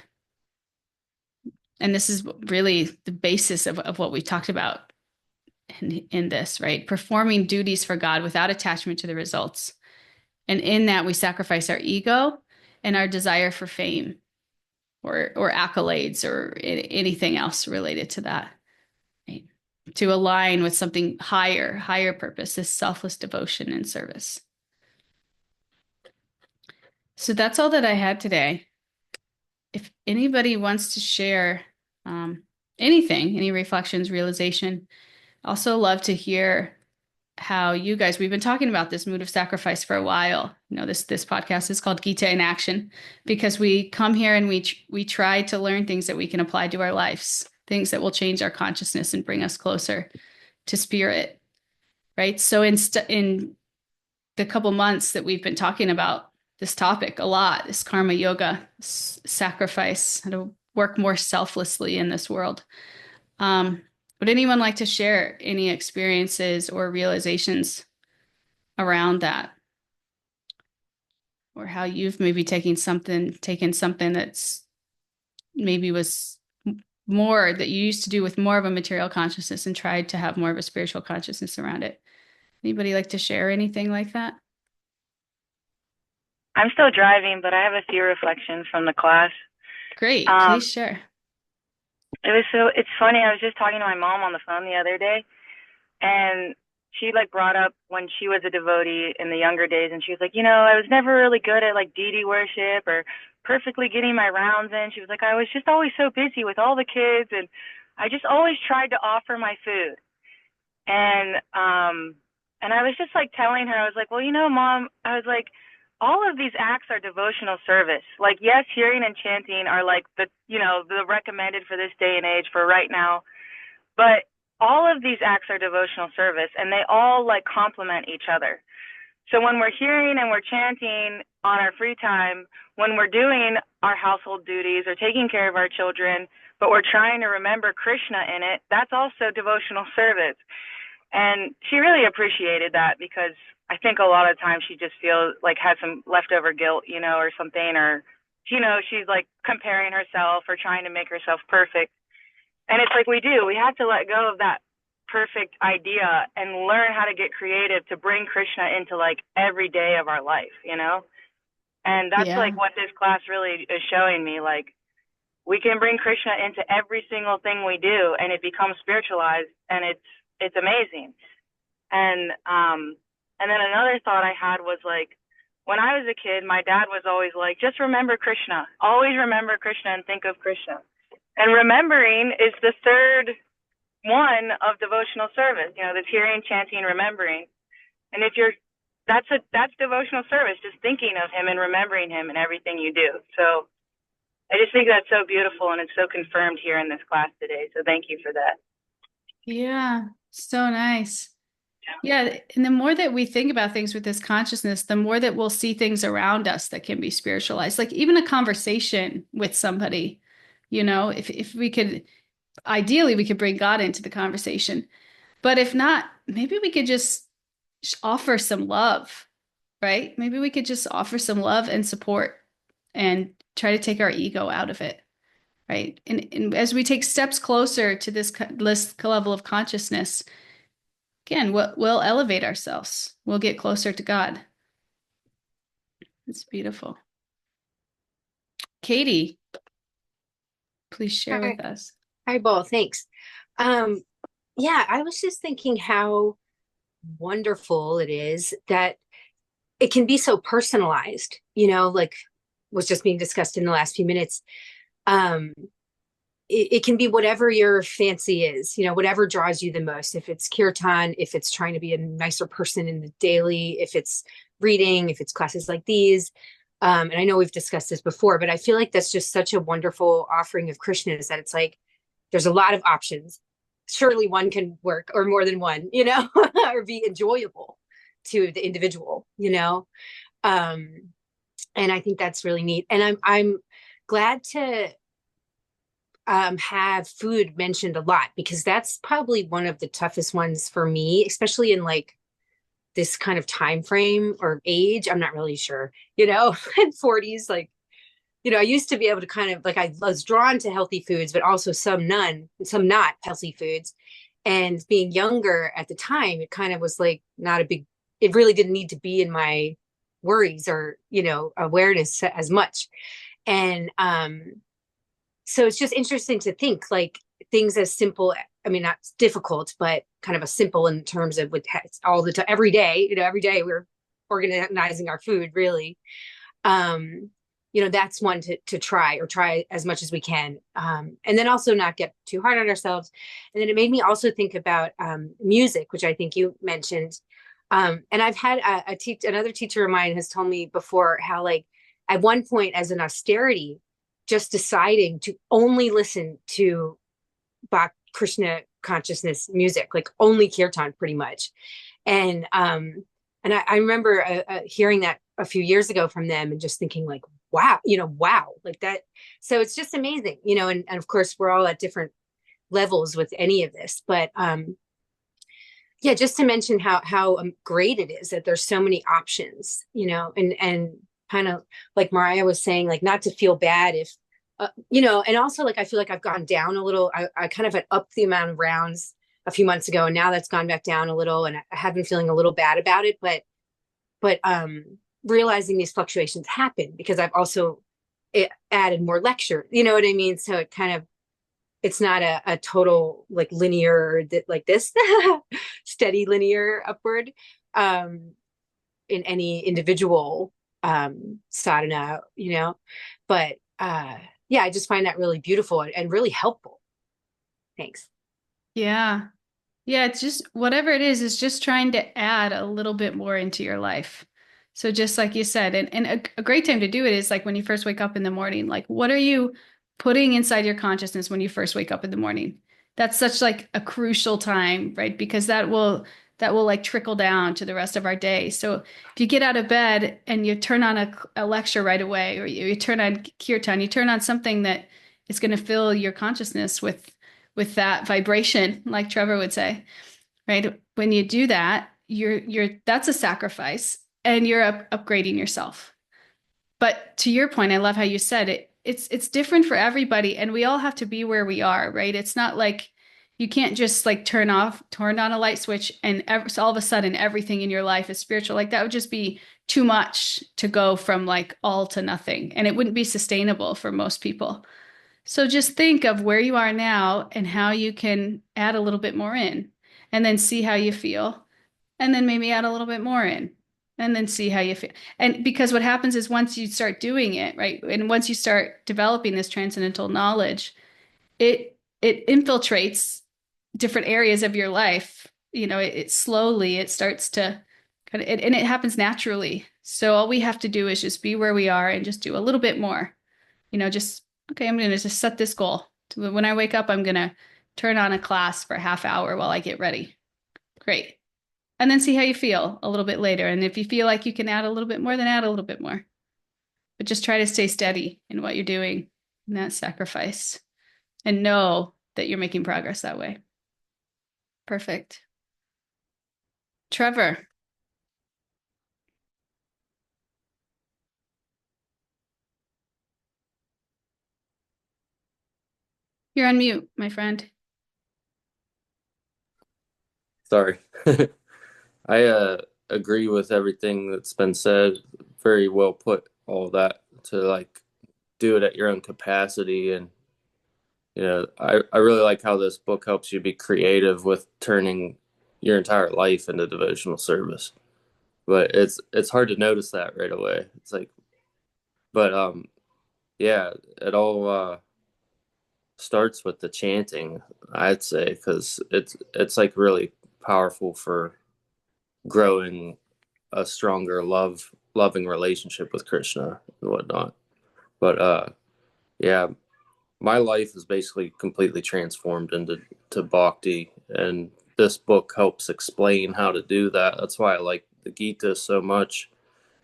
And this is really the basis of what we talked about in this, right? Performing duties for God without attachment to the results. And in that, we sacrifice our ego and our desire for fame or accolades or anything else related to that, right? To align with something higher purpose, this selfless devotion and service. So that's all that I had today. If anybody wants to share anything, any reflections, realization, also love to hear how you guys, we've been talking about this mood of sacrifice for a while. This podcast is called Gita in Action because we come here and we try to learn things that we can apply to our lives, things that will change our consciousness and bring us closer to spirit, right? So in the couple months that we've been talking about this topic a lot, this karma yoga, sacrifice, how to work more selflessly in this world. Would anyone like to share any experiences or realizations around that? Or how you've maybe taken something that's maybe was more that you used to do with more of a material consciousness and tried to have more of a spiritual consciousness around it. Anybody like to share anything like that? I'm still driving, but I have a few reflections from the class. Great, please share. It's funny. I was just talking to my mom on the phone the other day, and she brought up when she was a devotee in the younger days, and she was like, I was never really good at deity worship or perfectly getting my rounds in. She was like, I was just always so busy with all the kids, and I just always tried to offer my food. And I was just telling her, I was like, well, Mom, I was like, all of these acts are devotional service. Yes, hearing and chanting are the recommended for this day and age for right now. But all of these acts are devotional service, and they all complement each other. So when we're hearing and we're chanting on our free time, when we're doing our household duties or taking care of our children, but we're trying to remember Krishna in it, that's also devotional service. And she really appreciated that because I think a lot of times she just feels has some leftover guilt, or something, or, she's comparing herself or trying to make herself perfect. And it's we have to let go of that perfect idea and learn how to get creative to bring Krishna into every day of our life, And that's what this class really is showing me. We can bring Krishna into every single thing we do, and it becomes spiritualized, and it's amazing. And then another thought I had was when I was a kid, my dad was always just remember Krishna. Always remember Krishna and think of Krishna. And remembering is the third one of devotional service. The hearing, chanting, remembering. And that's devotional service, just thinking of him and remembering him in everything you do. So I just think that's so beautiful, and it's so confirmed here in this class today. So thank you for that. Yeah, so nice. Yeah, and the more that we think about things with this consciousness, the more that we'll see things around us that can be spiritualized. Like even a conversation with somebody, if we could, ideally, we could bring God into the conversation. But if not, maybe we could just offer some love, right? Maybe we could just offer some love and support and try to take our ego out of it, right? And as we take steps closer to this level of consciousness, again, we'll elevate ourselves. We'll get closer to God. It's beautiful. Katie, please share Hi, with us. hi, both. Thanks. Um, yeah, I was just thinking how wonderful it is that it can be so personalized, like was just being discussed in the last few minutes. Um, it can be whatever your fancy is, whatever draws you the most. If it's kirtan, if it's trying to be a nicer person in the daily, if it's reading, if it's classes like these. And I know we've discussed this before, but I feel like that's just such a wonderful offering of Krishna's that it's like there's a lot of options. Surely one can work or more than one, or be enjoyable to the individual, Um, and I think that's really neat. And I'm glad to have food mentioned a lot because that's probably one of the toughest ones for me, especially in like this kind of time frame or age. I'm not really sure, in 40s, like, I used to be able to kind of like I was drawn to healthy foods, but also some not healthy foods. And being younger at the time, it kind of was like not a big, it really didn't need to be in my worries or, awareness as much. And so it's just interesting to think like things as simple, I mean, not difficult, but kind of a simple in terms of with all the time, every day, every day we're organizing our food really. Um, that's one to try or try as much as we can. And then also not get too hard on ourselves. And then it made me also think about music, which I think you mentioned. And I've had another teacher of mine has told me before how like at one point as an austerity, just deciding to only listen to Krishna consciousness music, like only kirtan pretty much. And I remember hearing that a few years ago from them and just thinking like, wow, wow, like that. So it's just amazing, and of course we're all at different levels with any of this, but yeah, just to mention how great it is that there's so many options, and kind of like Mariah was saying, like not to feel bad if, and also like I feel like I've gone down a little. I kind of had upped the amount of rounds a few months ago, and now that's gone back down a little, and I have been feeling a little bad about it, but realizing these fluctuations happen because I've also added more lecture, you know what I mean? So it kind of it's not a total like linear like this steady linear upward in any individual sadhana, but yeah, I just find that really beautiful and really helpful. Thanks. Yeah. Yeah, it's just whatever it is just trying to add a little bit more into your life. So just like you said, and a great time to do it is like when you first wake up in the morning, like what are you putting inside your consciousness when you first wake up in the morning? That's such like a crucial time, right? Because that will like trickle down to the rest of our day. So if you get out of bed and you turn on a lecture right away, or you turn on kirtan, you turn on something that is going to fill your consciousness with that vibration, like Trevor would say, right? When you do that, you're that's a sacrifice and you're upgrading yourself. But to your point, I love how you said it. It's different for everybody, and we all have to be where we are, right? It's not like you can't just like turn on a light switch, and so all of a sudden everything in your life is spiritual. Like that would just be too much to go from like all to nothing, and it wouldn't be sustainable for most people. So just think of where you are now and how you can add a little bit more in, and then see how you feel, and then maybe add a little bit more in, and then see how you feel. And because what happens is once you start doing it, right, and once you start developing this transcendental knowledge, it infiltrates different areas of your life. It slowly it starts to kind of, and it happens naturally. So all we have to do is just be where we are and just do a little bit more. Just okay, I'm going to just set this goal. When I wake up, I'm going to turn on a class for a half hour while I get ready. Great. And then see how you feel a little bit later. And if you feel like you can add a little bit more, then add a little bit more. But just try to stay steady in what you're doing in that sacrifice and know that you're making progress that way. Perfect. Trevor, you're on mute, my friend. Sorry. I agree with everything that's been said. Very well put, all that, to like do it at your own capacity. And I really like how this book helps you be creative with turning your entire life into devotional service. But it's hard to notice that right away. It's like, but yeah, it all starts with the chanting, I'd say, because it's like really powerful for growing a stronger loving relationship with Krishna and whatnot. But yeah, my life is basically completely transformed into bhakti, and this book helps explain how to do that. That's why I like the Gita so much,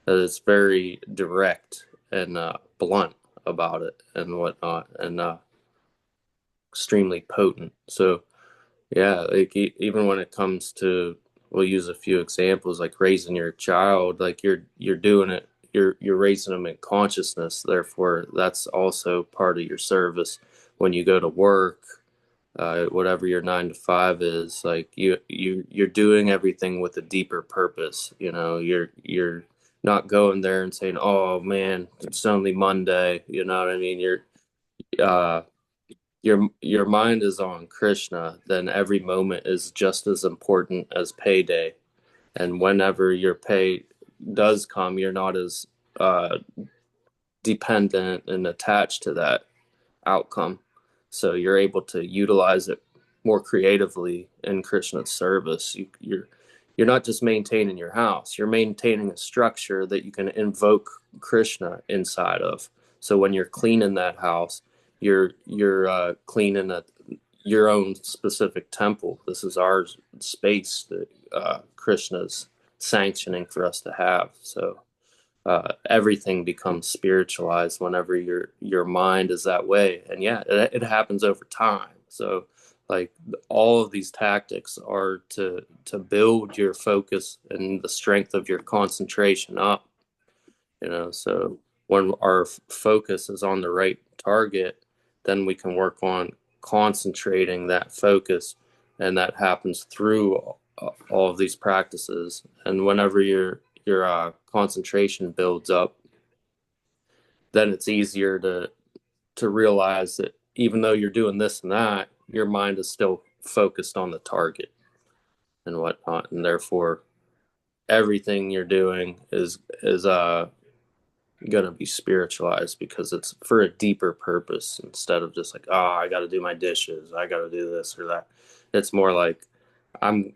that it's very direct and blunt about it and whatnot, and extremely potent. So yeah, like even when it comes to, we'll use a few examples like raising your child, like you're doing it, you're raising them in consciousness. Therefore, that's also part of your service. When you go to work, whatever your 9 to 5 is, like you're doing everything with a deeper purpose. You're not going there and saying, "Oh man, it's only Monday." You know what I mean? Uh, your mind is on Krishna, then every moment is just as important as payday. And whenever your pay does come, you're not as uh, dependent and attached to that outcome. So you're able to utilize it more creatively in Krishna's service. You're not just maintaining your house, you're maintaining a structure that you can invoke Krishna inside of. So when you're cleaning that house, you're cleaning your own specific temple. This is our space that Krishna's sanctioning for us to have. So everything becomes spiritualized whenever your mind is that way. And yeah, it happens over time. So like all of these tactics are to build your focus and the strength of your concentration up. So when our focus is on the right target, then we can work on concentrating that focus, and that happens through all of these practices. And whenever your concentration builds up, then it's easier to realize that even though you're doing this and that, your mind is still focused on the target and whatnot, and therefore everything you're doing is gonna be spiritualized because it's for a deeper purpose, instead of just like, oh, I got to do my dishes, I got to do this or that. It's more like I'm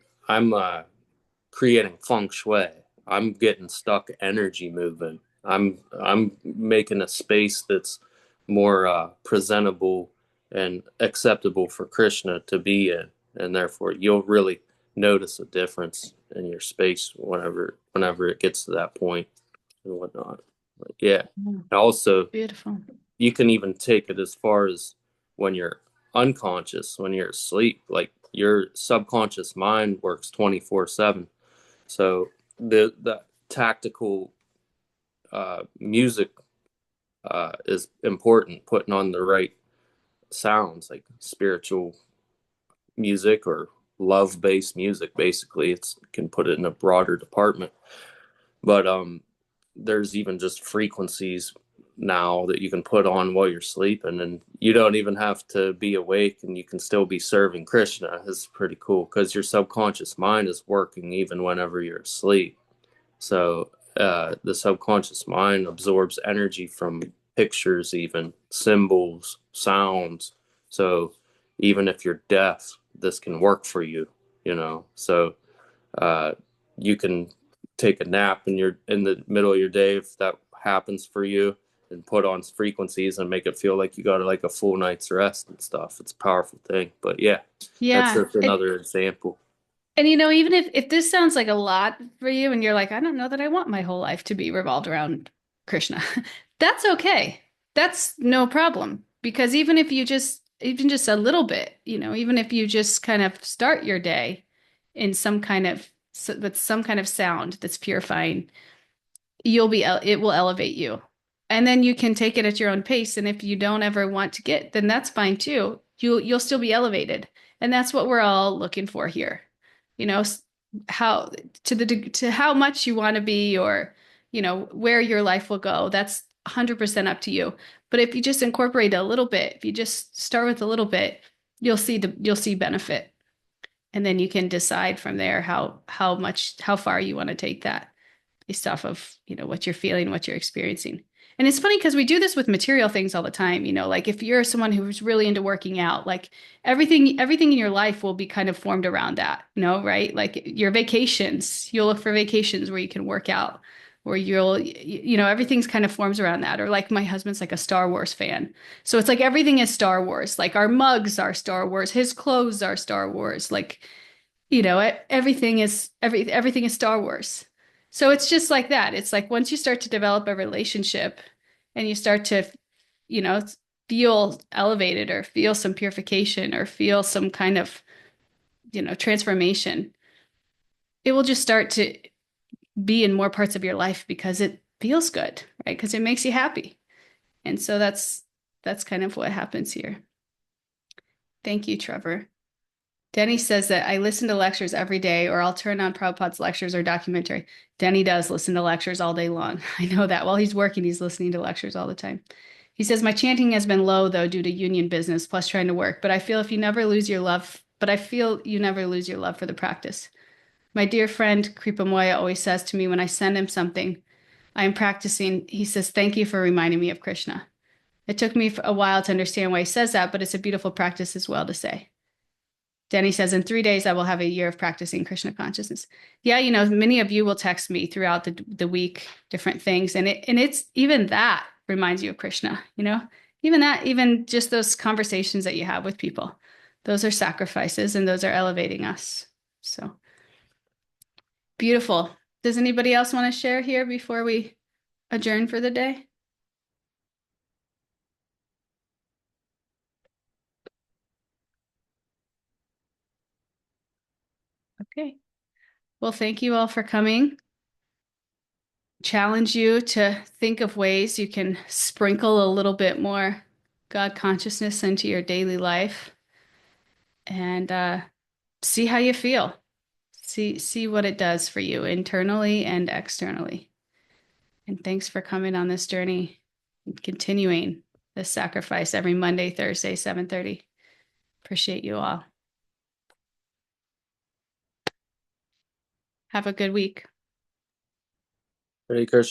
creating feng shui. I'm getting stuck energy moving. I'm making a space that's more presentable and acceptable for Krishna to be in, and therefore you'll really notice a difference in your space whenever it gets to that point and whatnot. Like, yeah. And also, Beautiful. you can even take it as far as when you're unconscious, when you're asleep. Like your subconscious mind works 24/7. So the tactical music is important. Putting on the right sounds, like spiritual music or love-based music. Basically, it's can put it in a broader department. But there's even just frequencies now that you can put on while you're sleeping, and you don't even have to be awake, and you can still be serving Krishna. It's pretty cool because your subconscious mind is working even whenever you're asleep. So the subconscious mind absorbs energy from pictures, even symbols, sounds. So even if you're deaf, this can work for you. So uh, you can take a nap in the middle of your day if that happens for you, and put on frequencies and make it feel like you got like a full night's rest and stuff. It's a powerful thing. But yeah, that's Yeah. just another example. And even if this sounds like a lot for you and you're like, I don't know that I want my whole life to be revolved around Krishna, that's okay. That's no problem. Because even just a little bit, even if you just kind of start your day in some kind of with some kind of sound that's purifying, it will elevate you. And then you can take it at your own pace. And if you don't ever want to get, then that's fine too. You'll still be elevated. And that's what we're all looking for here. You know, how to how much you want to be, or, where your life will go. That's 100% up to you. But if you just incorporate a little bit, if you just start with a little bit, you'll see benefit. And then you can decide from there how far you want to take that based off of, what you're feeling, what you're experiencing. And it's funny because we do this with material things all the time, like if you're someone who's really into working out, like everything in your life will be kind of formed around that, right? Like your vacations, you'll look for vacations where you can work out, or everything's kind of forms around that. Or like my husband's like a Star Wars fan. So it's like everything is Star Wars. Like our mugs are Star Wars, his clothes are Star Wars. Like, everything is Star Wars. So it's just like that. It's like once you start to develop a relationship and you start to, you know, feel elevated or feel some purification or feel some kind of, transformation, it will just start to be in more parts of your life because it feels good, right? Because it makes you happy. And so that's kind of what happens here. Thank you, Trevor. Denny says that I listen to lectures every day, or I'll turn on Prabhupada's lectures or documentary. Denny does listen to lectures all day long. I know that. While he's working, he's listening to lectures all the time. He says, my chanting has been low, though, due to union business plus trying to work. But I feel you never lose your love for the practice. My dear friend Kripamoya always says to me when I send him something I am practicing, he says, thank you for reminding me of Krishna. It took me a while to understand why he says that, but it's a beautiful practice as well to say. Denny says, in 3 days, I will have a year of practicing Krishna consciousness. Yeah, many of you will text me throughout the week, different things. And it's even that reminds you of Krishna, even just those conversations that you have with people. Those are sacrifices and those are elevating us. So beautiful. Does anybody else want to share here before we adjourn for the day? Okay. Well, thank you all for coming. Challenge you to think of ways you can sprinkle a little bit more God consciousness into your daily life, and see how you feel. See what it does for you internally and externally. And thanks for coming on this journey and continuing this sacrifice every Monday, Thursday, 7:30. Appreciate you all. Have a good week. Hare Krishna.